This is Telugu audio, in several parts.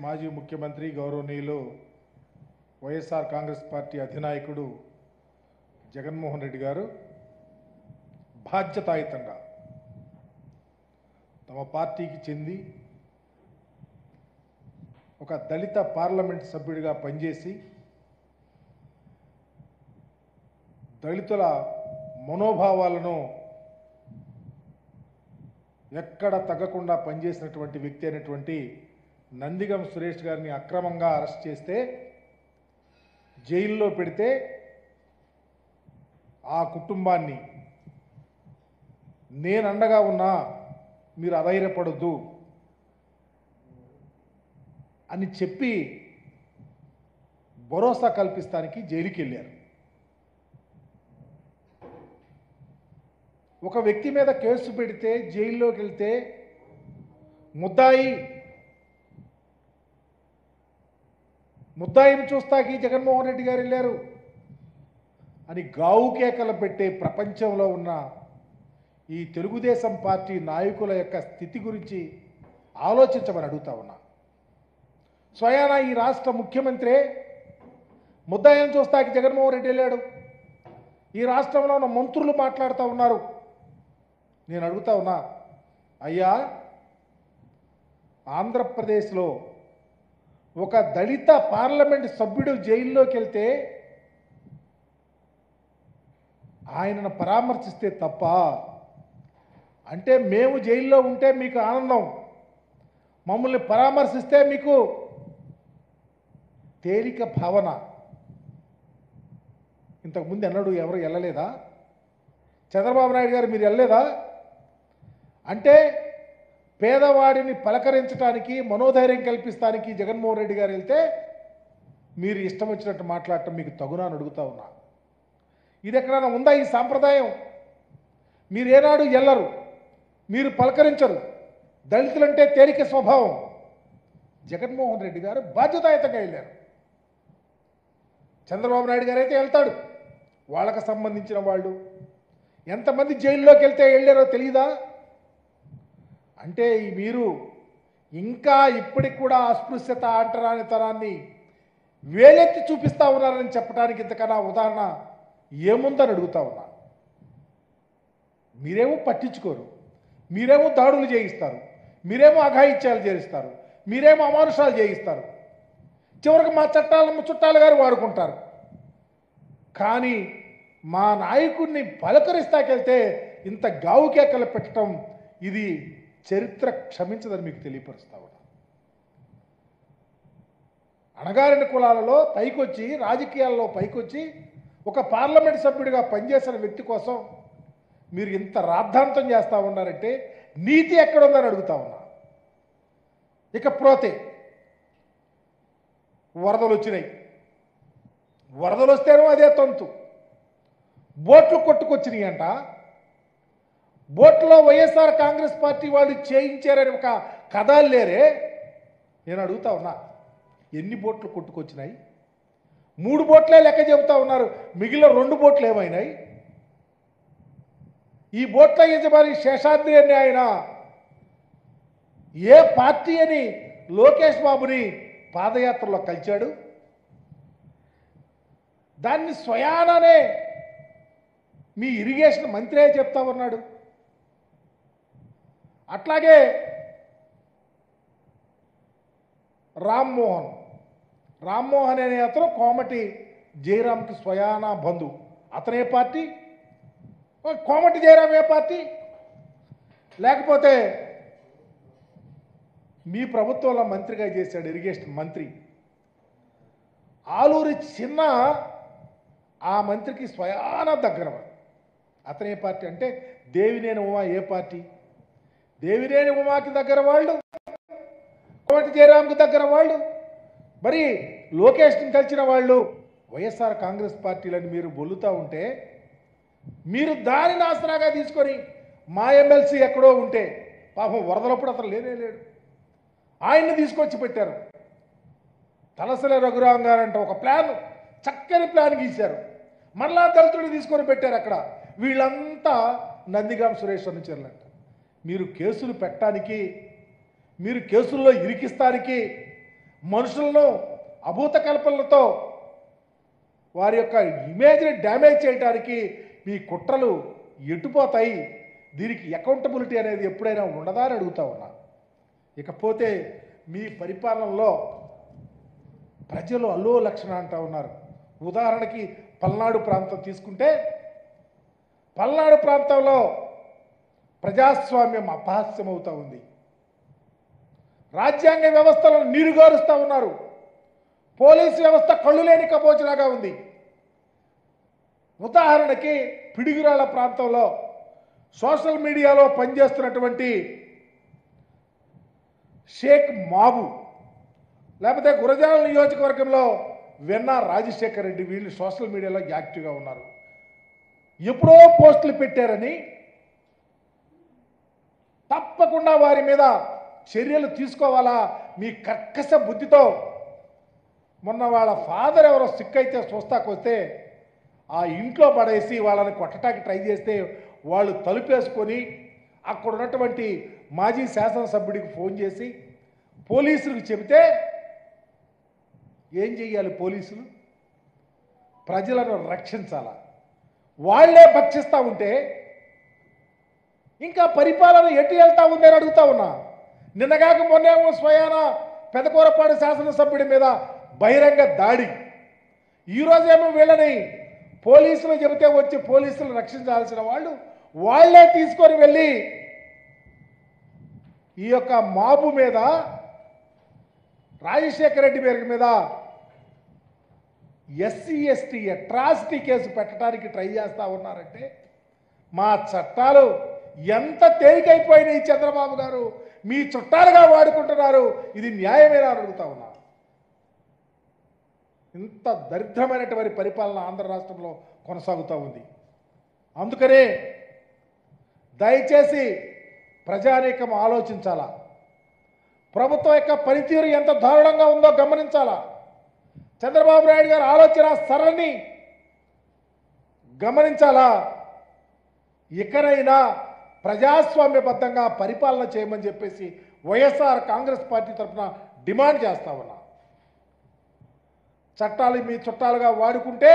మాజీ ముఖ్యమంత్రి గౌరవనీయులు వైఎస్ఆర్ కాంగ్రెస్ పార్టీ అధినాయకుడు జగన్మోహన్ రెడ్డి గారు బాధ్యతాయుతంగా తమ పార్టీకి చెంది ఒక దళిత పార్లమెంట్ సభ్యుడిగా పనిచేసి దళితుల మనోభావాలను ఎక్కడ తగ్గకుండా పనిచేసినటువంటి వ్యక్తి అయినటువంటి నందిగం సురేష్ గారిని అక్రమంగా అరెస్ట్ చేస్తే జైల్లో పెడితే ఆ కుటుంబాన్ని నేను అండగా ఉన్నా మీరు అధైర్యపడొద్దు అని చెప్పి భరోసా కల్పిస్తానికి జైలుకి వెళ్ళారు. ఒక వ్యక్తి మీద కేసు పెడితే జైల్లోకి వెళ్తే ముద్దాయిని చూస్తాకి జగన్మోహన్ రెడ్డి గారు వెళ్ళారు అని గావు కేకలు పెట్టే ప్రపంచంలో ఉన్న ఈ తెలుగుదేశం పార్టీ నాయకుల యొక్క స్థితి గురించి ఆలోచించమని అడుగుతా ఉన్నా. స్వయాన ఈ రాష్ట్ర ముఖ్యమంత్రి ముద్దాయిని చూస్తాకి జగన్మోహన్ రెడ్డి వెళ్ళాడు. ఈ రాష్ట్రంలో ఉన్న మంత్రులు మాట్లాడుతూ ఉన్నారు. నేను అడుగుతా ఉన్నా, అయ్యా ఆంధ్రప్రదేశ్లో ఒక దళిత పార్లమెంట్ సభ్యుడు జైల్లోకి వెళ్తే ఆయనను పరామర్శిస్తే తప్ప, అంటే మేము జైల్లో ఉంటే మీకు ఆనందం, మమ్మల్ని పరామర్శిస్తే మీకు తేలిక భావన. ఇంతకుముందు ఎన్నడూ ఎవరు వెళ్ళలేదా? చంద్రబాబు నాయుడు గారు మీరు వెళ్ళలేదా? అంటే పేదవాడిని పలకరించడానికి మనోధైర్యం కల్పిస్తానికి జగన్మోహన్ రెడ్డి గారు వెళ్తే మీరు ఇష్టం వచ్చినట్టు మాట్లాడటం మీకు తగునా అని అడుగుతా ఉన్నా. ఇది ఎక్కడైనా ఉందా ఈ సాంప్రదాయం? మీరు ఏనాడు వెళ్ళరు, మీరు పలకరించరు, దళితులంటే తేలిక స్వభావం. జగన్మోహన్ రెడ్డి గారు బాధ్యతాయుతంగా వెళ్ళారు. చంద్రబాబు నాయుడు గారు అయితే వెళ్తాడు, వాళ్ళకు సంబంధించిన వాళ్ళు ఎంతమంది జైల్లోకి వెళ్తే వెళ్ళారో తెలియదా? అంటే మీరు ఇంకా ఇప్పటికి కూడా అస్పృశ్యత అంటరానితనాన్ని వేలెత్తి చూపిస్తూ ఉన్నారని చెప్పడానికి ఇంతకన్నా ఉదాహరణ ఏముందని అడుగుతా ఉన్నా. మీరేమో పట్టించుకోరు, మీరేమో దాడులు చేయిస్తారు, మీరేమో అఘాయిత్యాలు చేయిస్తారు, మీరేమో అమానుషాలు చేయిస్తారు, చివరికి మా చుట్టాలు గారు వాడుకుంటారు. కానీ మా నాయకుడిని పలకరిస్తాకెళ్తే ఇంత గావు కేకలు పెట్టడం ఇది చరిత్ర క్షమించదని మీకు తెలియపరుస్తా ఉన్నా. అణగారిన కులాలలో పైకొచ్చి, రాజకీయాల్లో పైకొచ్చి ఒక పార్లమెంట్ సభ్యుడిగా పనిచేసిన వ్యక్తి కోసం మీరు ఇంత రాద్ధాంతం చేస్తూ ఉన్నారంటే నీతి ఎక్కడుందని అడుగుతా ఉన్నా. ఇకపోతే వరదలు వచ్చినాయి, వరదలు వస్తేనో అదే తంతు. బోట్లు కొట్టుకొచ్చినాయి అంట. బోట్లో వైఎస్ఆర్ కాంగ్రెస్ పార్టీ వాళ్ళు చేయించారని ఒక కథ లేరే. నేను అడుగుతా ఉన్నా, ఎన్ని బోట్లు కొట్టుకొచ్చినాయి? 3 బోట్లే లెక్క చెబుతా ఉన్నారు, మిగిలిన 2 బోట్లు ఏమైనాయి? ఈ బోట్ల యజమాని శేషాద్రి అని ఆయన ఏ పార్టీ అని లోకేష్ బాబుని పాదయాత్రలో కలిచాడు. దాన్ని స్వయాననే మీ ఇరిగేషన్ మంత్రే చెప్తా ఉన్నాడు. అట్లాగే రామ్మోహన్ అనే అతను కోమటి జయరాంకి స్వయానా బంధు. అతనే పార్టీ? కోమటి జయరాం ఏ పార్టీ? లేకపోతే మీ ప్రభుత్వంలో మంత్రిగా చేశాడు ఇరిగేషన్ మంత్రి ఆలూరి చిన్న, ఆ మంత్రికి స్వయానా దగ్గర. అతనే పార్టీ? అంటే దేవినేని ఉమా ఏ పార్టీ? దేవినేని ఉమాకి దగ్గర వాళ్ళు, కోమటి జయరాంకి దగ్గర వాళ్ళు, మరి లోకేష్ని కలిసిన వాళ్ళు వైఎస్ఆర్ కాంగ్రెస్ పార్టీలని మీరు బొల్లుతూ ఉంటే, మీరు దానిని ఆసరాగా తీసుకొని మా ఎమ్మెల్సీ ఎక్కడో ఉంటే, పాపం వరదలప్పుడు అతను లేడు, ఆయన్ని తీసుకొచ్చి పెట్టారు. తలసరి రఘురాం గారంట ఒక ప్లాన్, చక్కని ప్లాన్ గీశారు. మరలా దళితుడిని తీసుకొని పెట్టారు అక్కడ. వీళ్ళంతా నందిగాం సురేష్ అనుచరులంట. మీరు కేసులు పెట్టడానికి, మీరు కేసుల్లో ఇరికిస్తానికి మనుషులను అభూత కల్పనలతో వారి యొక్క ఇమేజ్ని డ్యామేజ్ చేయడానికి మీ కుట్రలు ఎటుపోతాయి. దీనికి అకౌంటబిలిటీ అనేది ఎప్పుడైనా ఉండదా అని అడుగుతా ఉన్నా. ఇకపోతే మీ పరిపాలనలో ప్రజలు అల్లో లక్షణ అంటూ ఉన్నారు. ఉదాహరణకి పల్నాడు ప్రాంతం తీసుకుంటే, పల్నాడు ప్రాంతంలో ప్రజాస్వామ్యం అపహాస్యం అవుతూ ఉంది. రాజ్యాంగ వ్యవస్థలను నీరుగారుస్తూ ఉన్నారు. పోలీసు వ్యవస్థ కళ్ళు లేని కపోచలాగా ఉంది. ఉదాహరణకి పిడుగురాళ్ళ ప్రాంతంలో సోషల్ మీడియాలో పనిచేస్తున్నటువంటి షేక్ మాబు, లేకపోతే గురజాల నియోజకవర్గంలో వెన్న రాజశేఖర్ రెడ్డి, వీళ్ళు సోషల్ మీడియాలో యాక్టివ్గా ఉన్నారు. ఎప్పుడో పోస్టులు పెట్టారని తప్పకుండా వారి మీద చర్యలు తీసుకోవాలా మీ కర్కశ బుద్ధితో. మొన్న వాళ్ళ ఫాదర్ ఎవరో సిక్ అయితే చూస్తాకొస్తే ఆ ఇంట్లో పడేసి వాళ్ళని కొట్టడానికి ట్రై చేస్తే వాళ్ళు తలుపేసుకొని అక్కడ ఉన్నటువంటి మాజీ శాసనసభ్యుడికి ఫోన్ చేసి పోలీసులకు చెబితే ఏం చెయ్యాలి? పోలీసులు ప్రజలను రక్షించాలా? వాళ్లే భక్షిస్తూ ఉంటే ఇంకా పరిపాలన ఎటు వెళ్తా ఉందని అడుగుతా ఉన్నా. నిన్నగాక మొన్నేమో స్వయాన పెదకూరపాడు శాసనసభ్యుడి మీద బహిరంగ దాడి. ఈరోజేమో వీళ్ళని పోలీసులు చెబితే వచ్చి పోలీసులు రక్షించాల్సిన వాళ్ళు వాళ్లే తీసుకొని వెళ్ళి ఈ యొక్క మాబు మీద, రాజశేఖర రెడ్డి పేరు మీద ఎస్సీ ఎస్టీ అట్రాసిటీ కేసు పెట్టడానికి ట్రై చేస్తూ ఉన్నారంటే మా చట్టాలు ఎంత తేలికైపోయినాయి చంద్రబాబు గారు, మీ చుట్టాలుగా వాడుకుంటున్నారు. ఇది న్యాయమేనా అడుగుతా ఉన్నా. ఇంత దరిద్రమైనటువంటి పరిపాలన ఆంధ్ర రాష్ట్రంలో కొనసాగుతూ ఉంది. అందుకనే దయచేసి ప్రజానీకం ఆలోచించాలా. ప్రభుత్వం యొక్క పనితీరు ఎంత దారుణంగా ఉందో గమనించాలా. చంద్రబాబు నాయుడు గారి ఆలోచన సరళిని గమనించాలా. ఇకనైనా ప్రజాస్వామ్యబద్ధంగా పరిపాలన చేయమని చెప్పేసి వైఎస్ఆర్ కాంగ్రెస్ పార్టీ తరఫున డిమాండ్ చేస్తా ఉన్నా. చట్టాలు మీ చుట్టాలుగా వాడుకుంటే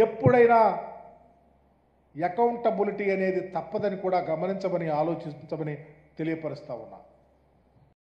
ఎప్పుడైనా అకౌంటబిలిటీ అనేది తప్పదని కూడా గమనించమని ఆలోచించమని తెలియపరుస్తా ఉన్నా.